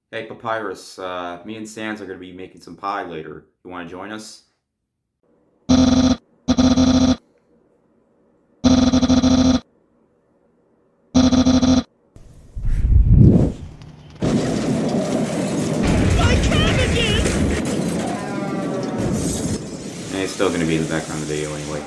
Hey Papyrus, me and Sans are going to be making some pie later. You want to join us? My cabbages! And it's still going to be in the background of the video anyway.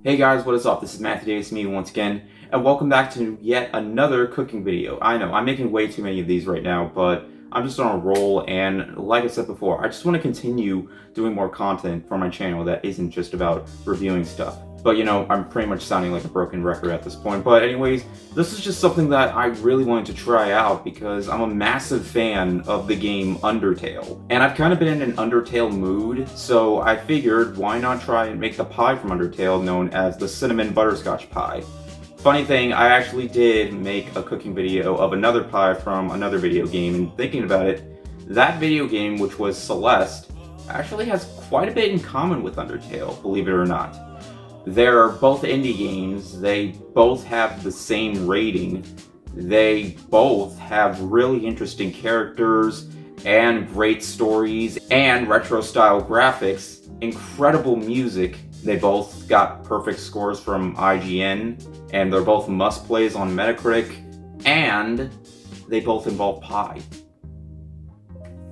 Hey guys, what is up? This is Matthew Davis, me once again, and welcome back to yet another cooking video. I know, I'm making way too many of these right now, but I'm just on a roll, and like I said before, I just want to continue doing more content for my channel that isn't just about reviewing stuff. But you know, I'm pretty much sounding like a broken record at this point. But anyways, this is just something that I really wanted to try out because I'm a massive fan of the game Undertale. And I've kind of been in an Undertale mood, so I figured why not try and make the pie from Undertale known as the Cinnamon Butterscotch Pie. Funny thing, I actually did make a cooking video of another pie from another video game, and thinking about it, that video game, which was Celeste, actually has quite a bit in common with Undertale, believe it or not. They're both indie games, they both have the same rating, they both have really interesting characters and great stories and retro style graphics, incredible music. They both got perfect scores from IGN, and they're both must plays on Metacritic, and they both involve pie.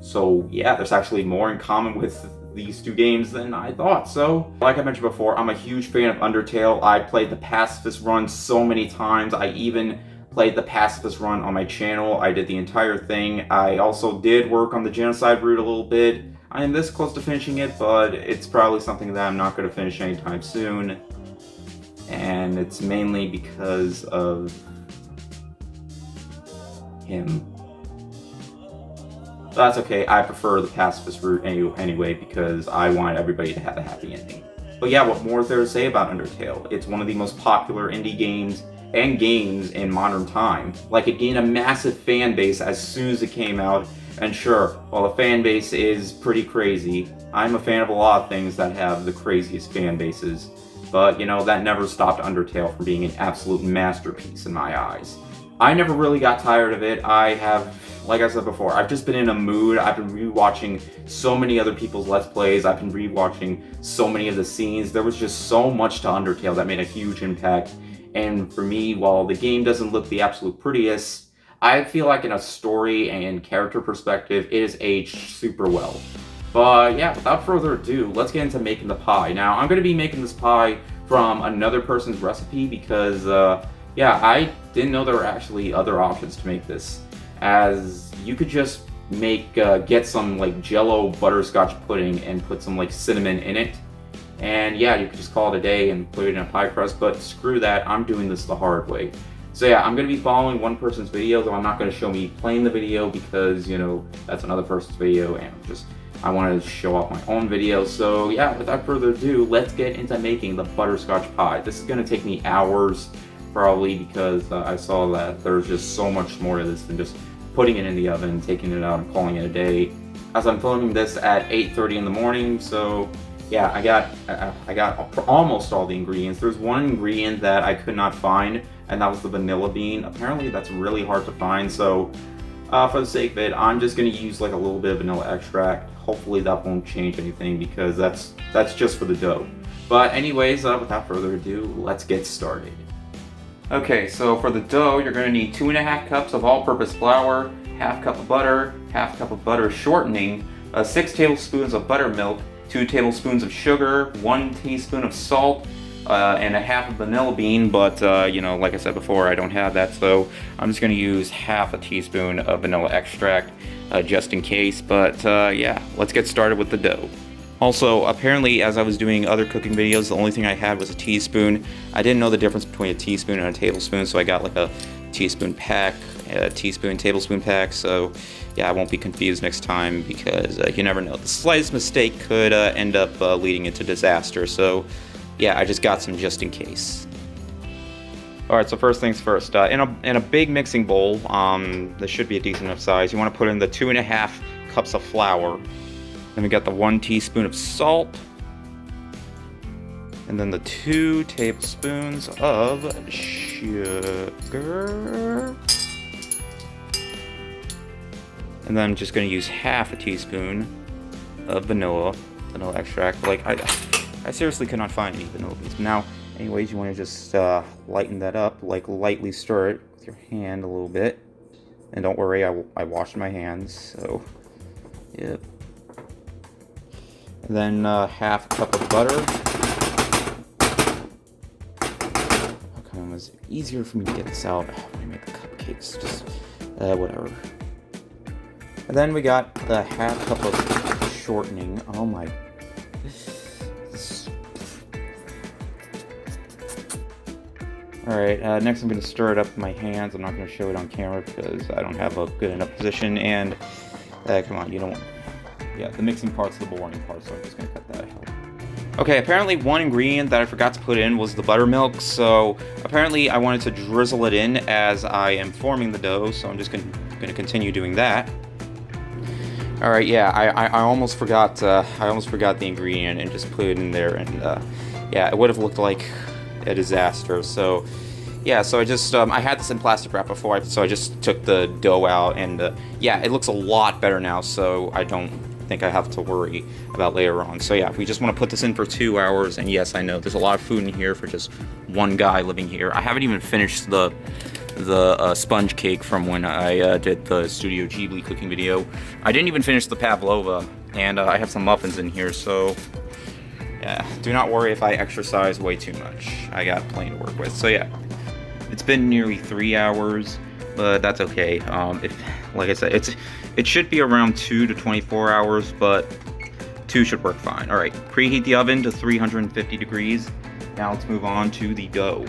So yeah, there's actually more in common with these two games than I thought. So, like I mentioned before, I'm a huge fan of Undertale. I played the Pacifist run so many times. I even played the Pacifist run on my channel. I did the entire thing. I also did work on the genocide route a little bit. I am this close to finishing it, but it's probably something that I'm not going to finish anytime soon. And it's mainly because of him. That's okay, I prefer the pacifist route anyway because I want everybody to have a happy ending. But yeah, what more is there to say about Undertale? It's one of the most popular indie games and games in modern time. Like, it gained a massive fan base as soon as it came out, and sure, while the fan base is pretty crazy, I'm a fan of a lot of things that have the craziest fan bases. But, you know, that never stopped Undertale from being an absolute masterpiece in my eyes. I never really got tired of it. Like I said before, I've just been in a mood. I've been rewatching so many other people's Let's Plays. I've been rewatching so many of the scenes. There was just so much to Undertale that made a huge impact. And for me, while the game doesn't look the absolute prettiest, I feel like in a story and character perspective, it has aged super well. But yeah, without further ado, let's get into making the pie. Now, I'm going to be making this pie from another person's recipe because, yeah, I didn't know there were actually other options to make this. As you could just get some like Jello butterscotch pudding and put some like cinnamon in it. And yeah, you could just call it a day and put it in a pie crust, but screw that, I'm doing this the hard way. So yeah, I'm going to be following one person's video, though I'm not going to show me playing the video because, you know, that's another person's video and I want to show off my own video. So yeah, without further ado, let's get into making the butterscotch pie. This is going to take me hours, probably, because I saw that there's just so much more to this than just putting it in the oven, taking it out, and calling it a day. As I'm filming this at 8:30 in the morning, so yeah, I got almost all the ingredients. There's one ingredient that I could not find, and that was the vanilla bean. Apparently that's really hard to find, so for the sake of it, I'm just going to use like a little bit of vanilla extract. Hopefully that won't change anything because that's just for the dough. But anyways, without further ado, let's get started. Okay, so for the dough, you're going to need 2.5 cups of all-purpose flour, half cup of butter, half cup of butter shortening, 6 tablespoons of buttermilk, 2 tablespoons of sugar, 1 teaspoon of salt, and a half of vanilla bean. But you know, like I said before, I don't have that, so I'm just going to use half a teaspoon of vanilla extract just in case. But yeah, let's get started with the dough. Also, apparently, as I was doing other cooking videos, the only thing I had was a teaspoon. I didn't know the difference between a teaspoon and a tablespoon, so I got like a teaspoon pack, a teaspoon, tablespoon pack. So yeah, I won't be confused next time because you never know. The slightest mistake could end up leading into disaster. So yeah, I just got some just in case. Alright, so first things first, in a big mixing bowl, this should be a decent enough size, you want to put in the 2.5 cups of flour. Then we got the 1 teaspoon of salt, And then the 2 tablespoons of sugar. And then I'm just gonna use half a teaspoon of vanilla extract. Like, I seriously could not find any vanilla beans. Now, anyways, you wanna just lighten that up, like lightly stir it with your hand a little bit. And don't worry, I washed my hands, so, yep. And then half a cup of butter. Okay, it was easier for me to get this out when I make the cupcakes, just whatever. And then we got the half cup of shortening. Oh my. Alright, next I'm going to stir it up with my hands. I'm not going to show it on camera because I don't have a good enough position. And, come on, you don't... Yeah, the mixing part's the boring part, so I'm just going to cut that out. Okay, apparently one ingredient that I forgot to put in was the buttermilk. So, apparently I wanted to drizzle it in as I am forming the dough. So I'm just going to continue doing that. Alright, yeah, I almost forgot the ingredient and just put it in there, and yeah, it would have looked like a disaster. So yeah, so I just I had this in plastic wrap before, so I just took the dough out, and yeah, it looks a lot better now, so I don't think I have to worry about later on. So yeah, we just want to put this in for 2 hours, and yes, I know there's a lot of food in here for just one guy living here. I haven't even finished the sponge cake from when I did the Studio Ghibli cooking video. I didn't even finish the pavlova, and I have some muffins in here, so yeah, do not worry if I exercise way too much. I got plenty to work with. So yeah, it's been nearly 3 hours, but that's okay. Like I said, it should be around 2 to 24 hours, but 2 should work fine. All right, preheat the oven to 350 degrees. Now let's move on to the dough.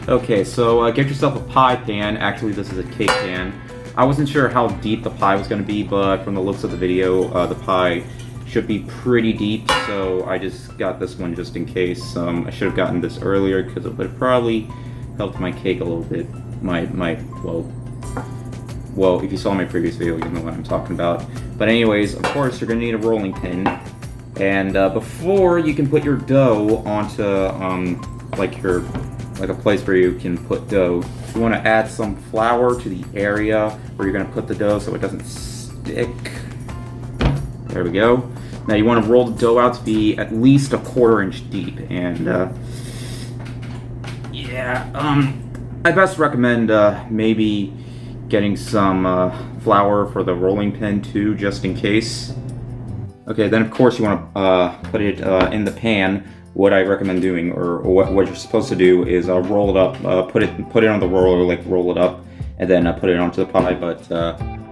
Okay, so get yourself a pie pan. Actually, this is a cake pan. I wasn't sure how deep the pie was going to be, but from the looks of the video, the pie should be pretty deep, so I just got this one just in case. I should have gotten this earlier because it would have probably helped my cake a little bit. Well, if you saw my previous video, you know what I'm talking about. But anyways, of course, you're going to need a rolling pin. And before you can put your dough onto like a place where you can put dough, you want to add some flour to the area where you're going to put the dough so it doesn't stick. There we go. Now you want to roll the dough out to be at least 1/4 inch deep, and yeah, I best recommend maybe getting some flour for the rolling pin too, just in case. Okay, then of course you want to put it in the pan. What I recommend doing, or what you're supposed to do, is roll it up, put it on the roller, like roll it up, and then put it onto the pie. But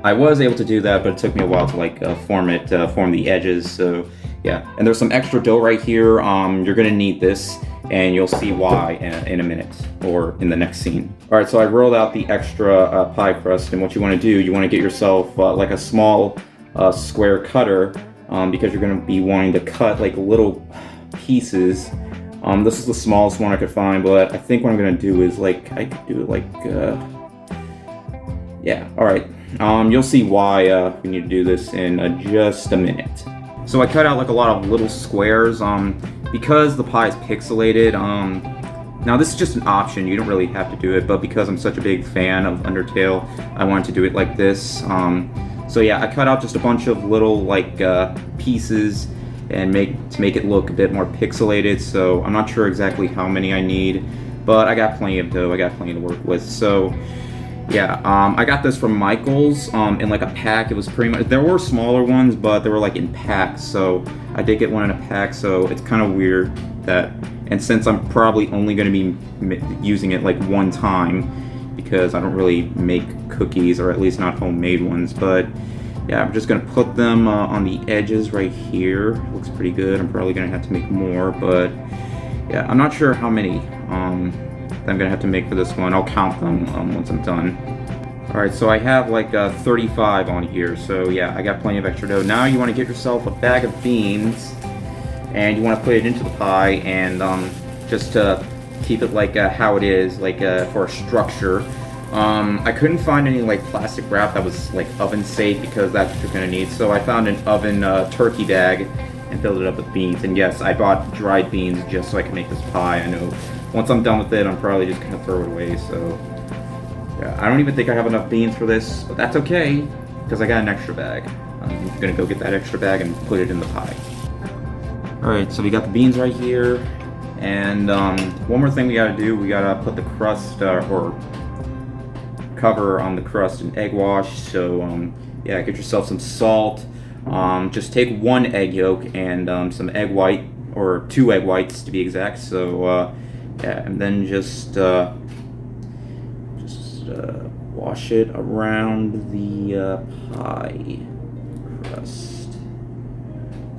I was able to do that, but it took me a while to like form the edges. So yeah, and there's some extra dough right here. You're gonna need this, and you'll see why in a minute, or in the next scene. All right, so I rolled out the extra pie crust, and what you want to do, you want to get yourself like a small square cutter, because you're gonna be wanting to cut like little pieces. This is the smallest one I could find, but I think what I'm gonna do is I could do it like yeah, alright. You'll see why we need to do this in just a minute. So I cut out like a lot of little squares because the pie is pixelated. Now this is just an option, you don't really have to do it, but because I'm such a big fan of Undertale, I wanted to do it like this. So yeah, I cut out just a bunch of little pieces and to make it look a bit more pixelated. So I'm not sure exactly how many I need, but I got plenty of dough, I got plenty to work with. So yeah, I got this from Michael's in like a pack. It was pretty much, there were smaller ones, but they were like in packs, so I did get one in a pack. So it's kind of weird that, and since I'm probably only going to be using it like one time, because I don't really make cookies, or at least not homemade ones, but yeah, I'm just going to put them on the edges right here. Looks pretty good. I'm probably going to have to make more, but yeah, I'm not sure how many I'm gonna have to make for this one. I'll count them once I'm done. Alright, so I have like 35 on here, so yeah, I got plenty of extra dough. Now you want to get yourself a bag of beans, and you want to put it into the pie, and just to keep it like how it is, like for a structure. I couldn't find any like plastic wrap that was like oven safe, because that's what you're gonna need. So I found an oven turkey bag, and filled it up with beans. And yes, I bought dried beans just so I can make this pie. I know once I'm done with it, I'm probably just gonna throw it away. So yeah, I don't even think I have enough beans for this, but that's okay because I got an extra bag. I'm gonna go get that extra bag and put it in the pie. All right, so we got the beans right here, and one more thing we gotta do. We gotta put the crust or cover on the crust in egg wash. So yeah, get yourself some salt. Just take one egg yolk and some egg white, or 2 egg whites to be exact. So yeah, and then just wash it around the pie crust.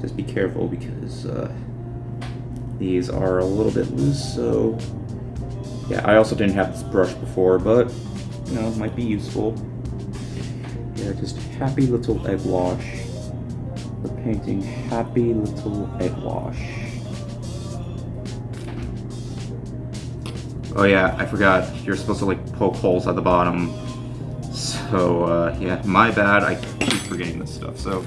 Just be careful because these are a little bit loose. So yeah, I also didn't have this brush before, but you know, it might be useful. Yeah, just happy little egg wash. We're painting happy little egg wash. Oh yeah, I forgot. You're supposed to like poke holes at the bottom. So yeah, my bad. I keep forgetting this stuff. So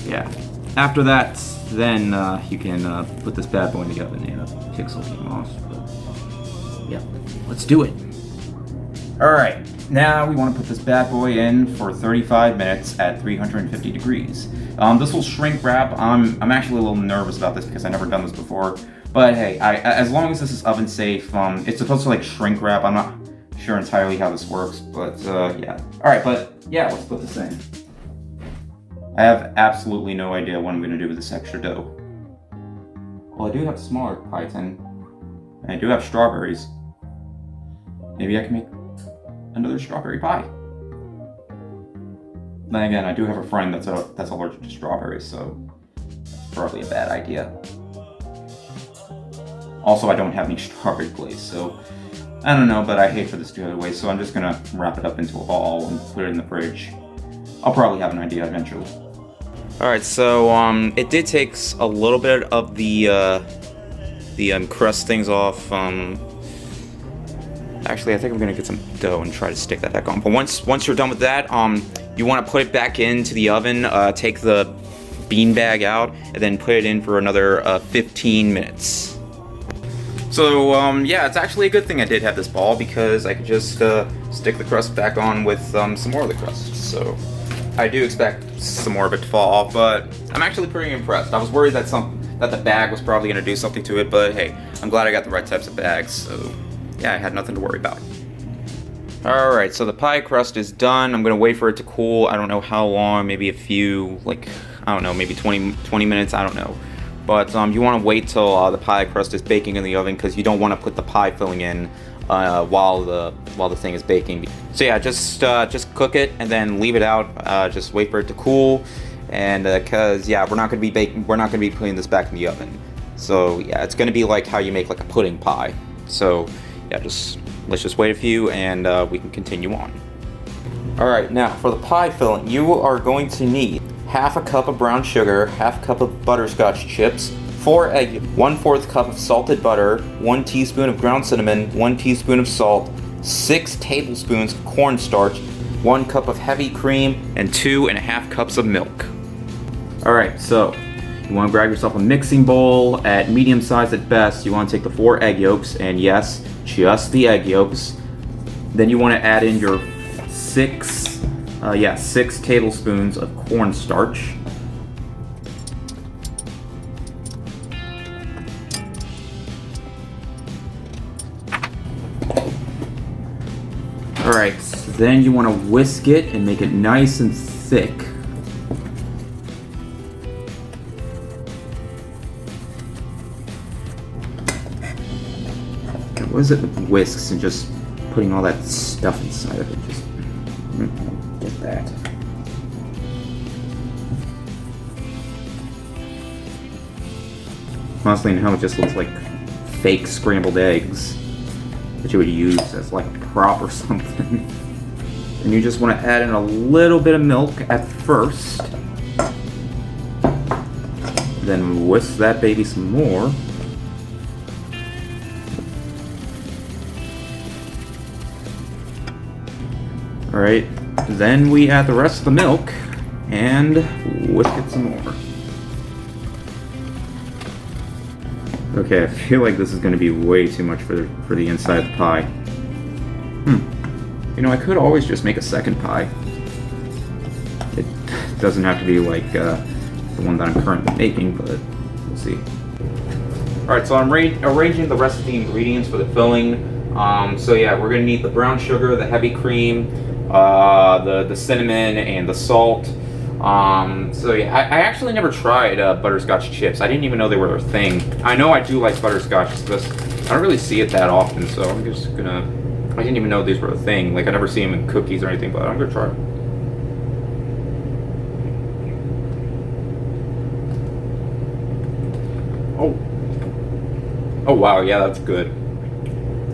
yeah, after that, then you can put this bad boy in the oven. Yeah, pixel came off. But yeah, let's do it. All right, now we want to put this bad boy in for 35 minutes at 350 degrees. This will shrink wrap. I'm actually a little nervous about this because I've never done this before. But hey, as long as this is oven safe, it's supposed to like shrink wrap. I'm not sure entirely how this works, but yeah. All right, but yeah, let's put this in. I have absolutely no idea what I'm going to do with this extra dough. Well, I do have a smaller pie tin, and I do have strawberries. Maybe I can make another strawberry pie. Then again, I do have a friend that's allergic to strawberries, so probably a bad idea. Also, I don't have any strawberry glaze, so I don't know, but I hate for this to go away, so I'm just gonna wrap it up into a ball and put it in the fridge. I'll probably have an idea eventually. Alright, so it did take a little bit of the crust things off. Actually, I think I'm gonna get some dough and try to stick that back on. But once you're done with that, you want to put it back into the oven. Take the bean bag out and then put it in for another 15 minutes. So yeah, it's actually a good thing I did have this ball because I could just stick the crust back on with some more of the crust. So I do expect some more of it to fall off, but I'm actually pretty impressed. I was worried that the bag was probably gonna do something to it, but hey, I'm glad I got the right types of bags. So yeah, I had nothing to worry about. Alright, so the pie crust is done. I'm gonna wait for it to cool. I don't know how long, maybe a few, like, I don't know, maybe 20 minutes, I don't know. But you want to wait till the pie crust is baking in the oven because you don't want to put the pie filling in while the thing is baking. So yeah, just cook it and then leave it out. Just wait for it to cool, and because yeah, we're not gonna be putting this back in the oven. So yeah, it's gonna be like how you make like a pudding pie. So yeah, let's just wait a few and we can continue on. All right, now for the pie filling, you are going to need half a cup of brown sugar, half a cup of butterscotch chips, 4 eggs, 1/4 cup of salted butter, 1 teaspoon of ground cinnamon, 1 teaspoon of salt, 6 tablespoons of cornstarch, 1 cup of heavy cream, and 2.5 cups of milk. All right, so you want to grab yourself a mixing bowl at medium size at best. You want to take the 4 egg yolks, and yes, just the egg yolks. Then you want to add in your 6 tablespoons of cornstarch. Alright, so then you want to whisk it and make it nice and thick. What is it with whisks and just putting all that stuff inside of it? Just get that. Honestly, now it just looks like fake scrambled eggs that you would use as like a prop or something. And you just want to add in a little bit of milk at first. Then whisk that baby some more. Alright, then we add the rest of the milk and whisk it some more. Okay, I feel like this is going to be way too much for the inside of the pie. You know, I could always just make a second pie. It doesn't have to be like the one that I'm currently making, but we'll see. Alright, so I'm arranging the rest of the ingredients for the filling. So yeah, we're going to need the brown sugar, the heavy cream, the cinnamon, and the salt. So yeah, I actually never tried butterscotch chips. I didn't even know they were a thing. I know I do like butterscotch, but I don't really see it that often, so I'm just gonna... I didn't even know these were a thing. Like, I never see them in cookies or anything, but I'm gonna try it. Oh wow, yeah, that's good.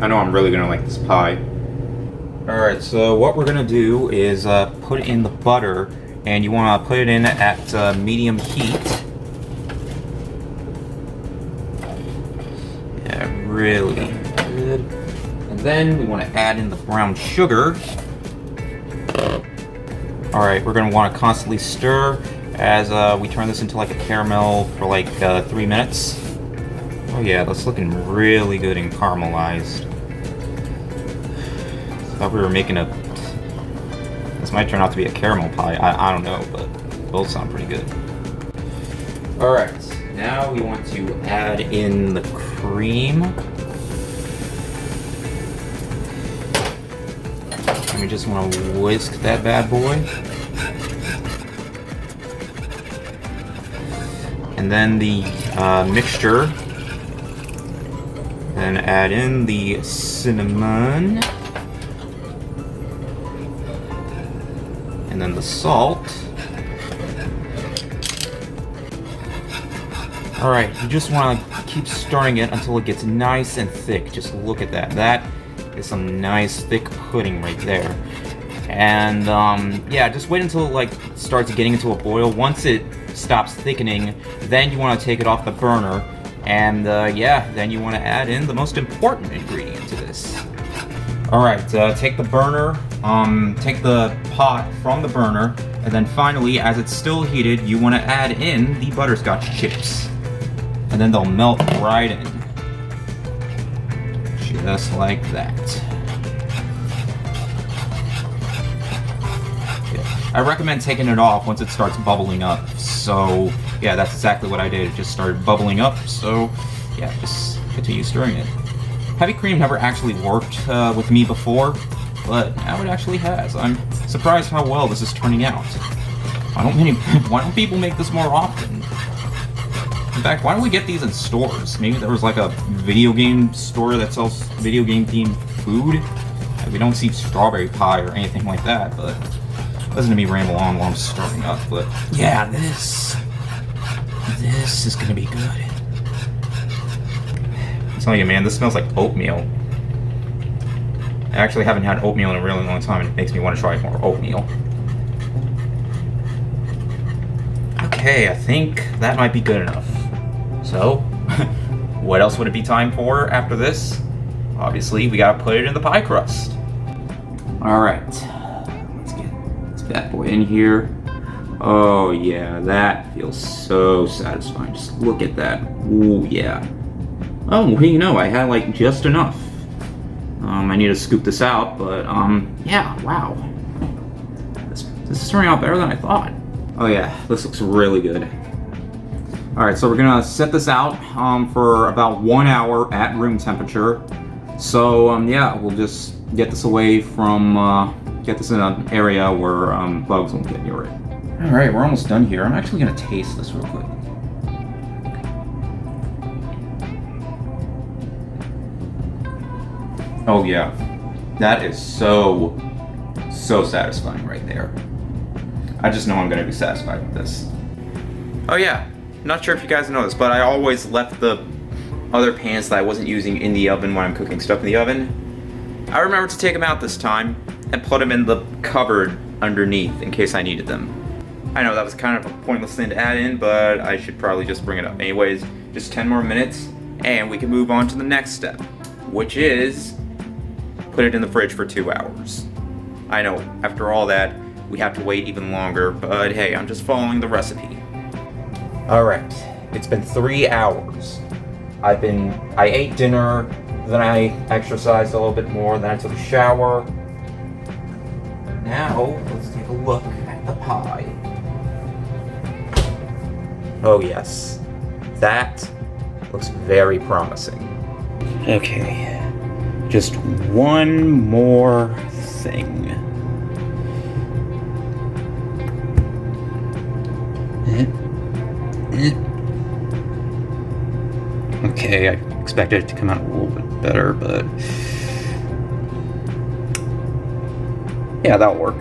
I know I'm really gonna like this pie. Alright, so what we're gonna do is put in the butter, and you wanna put it in at medium heat. Yeah, really good. And then we wanna add in the brown sugar. Alright, we're gonna wanna constantly stir as we turn this into like a caramel for like 3 minutes. Oh yeah, that's looking really good and caramelized. Thought we were making a... This might turn out to be a caramel pie. I don't know, but both sound pretty good. Alright, now we want to add in the cream. And we just want to whisk that bad boy. And then the mixture. Then add in the cinnamon. And then the salt. Alright, you just want to keep stirring it until it gets nice and thick. Just look at that. That is some nice thick pudding right there. And yeah, just wait until it like starts getting into a boil. Once it stops thickening, then you want to take it off the burner. And yeah, then you want to add in the most important ingredient to this. Alright, take the burner, take the pot from the burner, and then finally, as it's still heated, you want to add in the butterscotch chips. And then they'll melt right in. Just like that. Yeah. I recommend taking it off once it starts bubbling up. So, yeah, that's exactly what I did. It just started bubbling up, so yeah, just continue stirring it. Heavy cream never actually worked with me before, but now it actually has. I'm surprised how well this is turning out. Why don't people make this more often? In fact, why don't we get these in stores? Maybe there was like a video game store that sells video game themed food. We don't see strawberry pie or anything like that, but listen to me ramble on while I'm stirring up. But yeah, this is gonna be good. I'm telling you, man, this smells like oatmeal. I actually haven't had oatmeal in a really long time, and it makes me want to try more oatmeal. Okay, I think that might be good enough. So, what else would it be time for after this? Obviously, we gotta put it in the pie crust. Alright, let's get this bad boy in here. Oh yeah, that feels so satisfying. Just look at that. Ooh, yeah. Oh, well, you know, I had like just enough. I need to scoop this out, but yeah, wow. This is turning out better than I thought. Oh yeah, this looks really good. Alright, so we're gonna set this out for about 1 hour at room temperature. So yeah, we'll just get this away from, get this in an area where bugs won't get near it. Alright, we're almost done here. I'm actually gonna taste this real quick. Oh yeah, that is so satisfying right there. I just know I'm gonna be satisfied with this. Oh yeah, not sure if you guys know this, but I always left the other pans that I wasn't using in the oven when I'm cooking stuff in the oven. I remembered to take them out this time and put them in the cupboard underneath in case I needed them. I know that was kind of a pointless thing to add in, but I should probably just bring it up. Anyways, just 10 more minutes and we can move on to the next step, which is put it in the fridge for 2 hours. I know, after all that, we have to wait even longer, but hey, I'm just following the recipe. Alright, it's been 3 hours. I ate dinner, then I exercised a little bit more, then I took a shower. Now, let's take a look at the pie. Oh yes, that looks very promising. Okay, just one more thing. Okay, I expected it to come out a little bit better, but yeah, that'll work.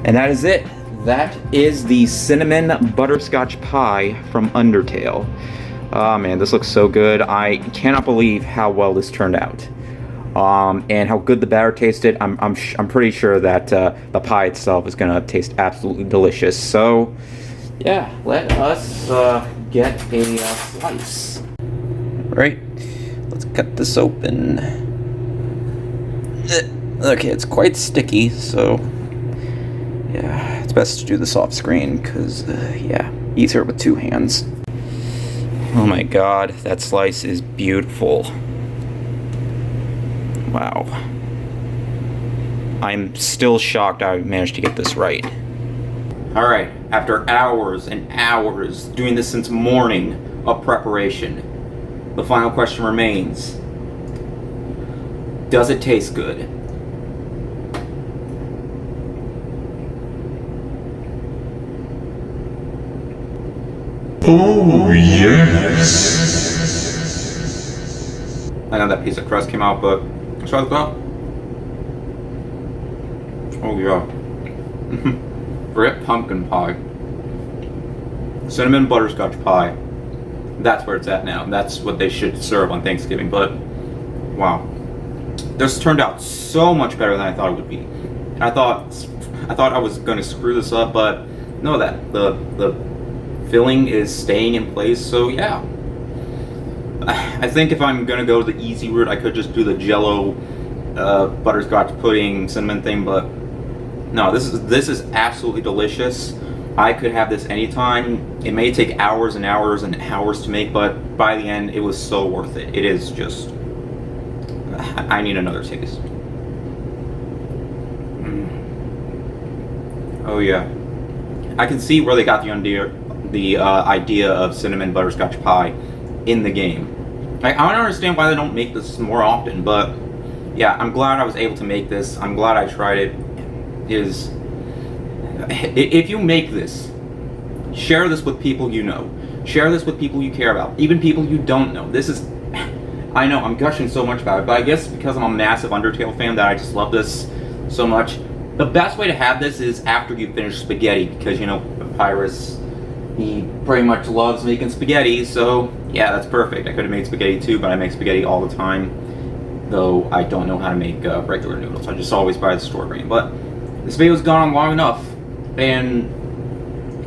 And that is it. That is the Cinnamon Butterscotch Pie from Undertale. Oh man, this looks so good. I cannot believe how well this turned out. And how good the batter tasted. I'm pretty sure that the pie itself is gonna taste absolutely delicious. So, yeah, let us get a slice. Right, let's cut this open. Okay, it's quite sticky, so yeah, it's best to do this off screen because yeah, easier with two hands. Oh my god, that slice is beautiful. Wow. I'm still shocked I managed to get this right. Alright, after hours and hours doing this since morning of preparation, the final question remains. Does it taste good? Oh, yes. I know that piece of crust came out, but let's try the top. Oh yeah. Forget pumpkin pie. Cinnamon butterscotch pie. That's where it's at now. That's what they should serve on Thanksgiving, but wow. This turned out so much better than I thought it would be. I thought I was gonna screw this up, but no, that the filling is staying in place, so yeah. I think if I'm gonna go the easy route, I could just do the Jello butterscotch pudding cinnamon thing, but no, this is absolutely delicious. I could have this anytime. It may take hours and hours and hours to make, but by the end, it was so worth it. It is just. I need another taste. Oh yeah, I can see where they got the idea of cinnamon butterscotch pie in the game. I don't understand why they don't make this more often, but yeah, I'm glad I was able to make this. I'm glad I tried it. If you make this, share this with people you know. Share this with people you care about, even people you don't know. This is, I know I'm gushing so much about it, but I guess because I'm a massive Undertale fan that I just love this so much. The best way to have this is after you finish spaghetti, because you know Papyrus, he pretty much loves making spaghetti, so yeah, that's perfect. I could have made spaghetti too, but I make spaghetti all the time, though I don't know how to make regular noodles. I just always buy the store brand. But this video's gone on long enough, and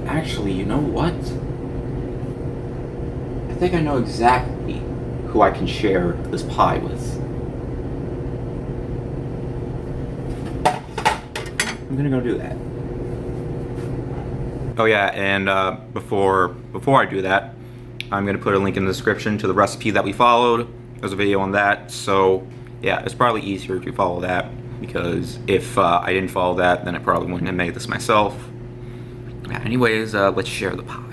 actually, you know what? I think I know exactly who I can share this pie with. I'm gonna go do that. Oh yeah, and before I do that, I'm gonna put a link in the description to the recipe that we followed. There's a video on that, so yeah, it's probably easier if you follow that, because if I didn't follow that, then I probably wouldn't have made this myself. Yeah, anyways, let's share the pie.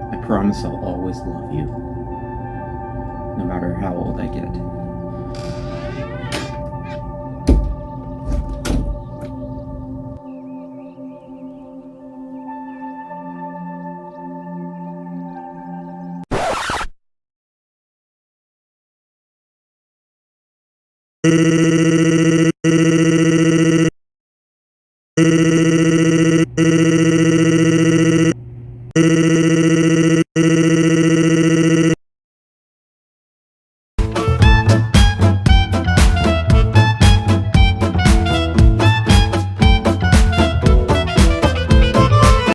I promise I'll always love you, no matter how old I get.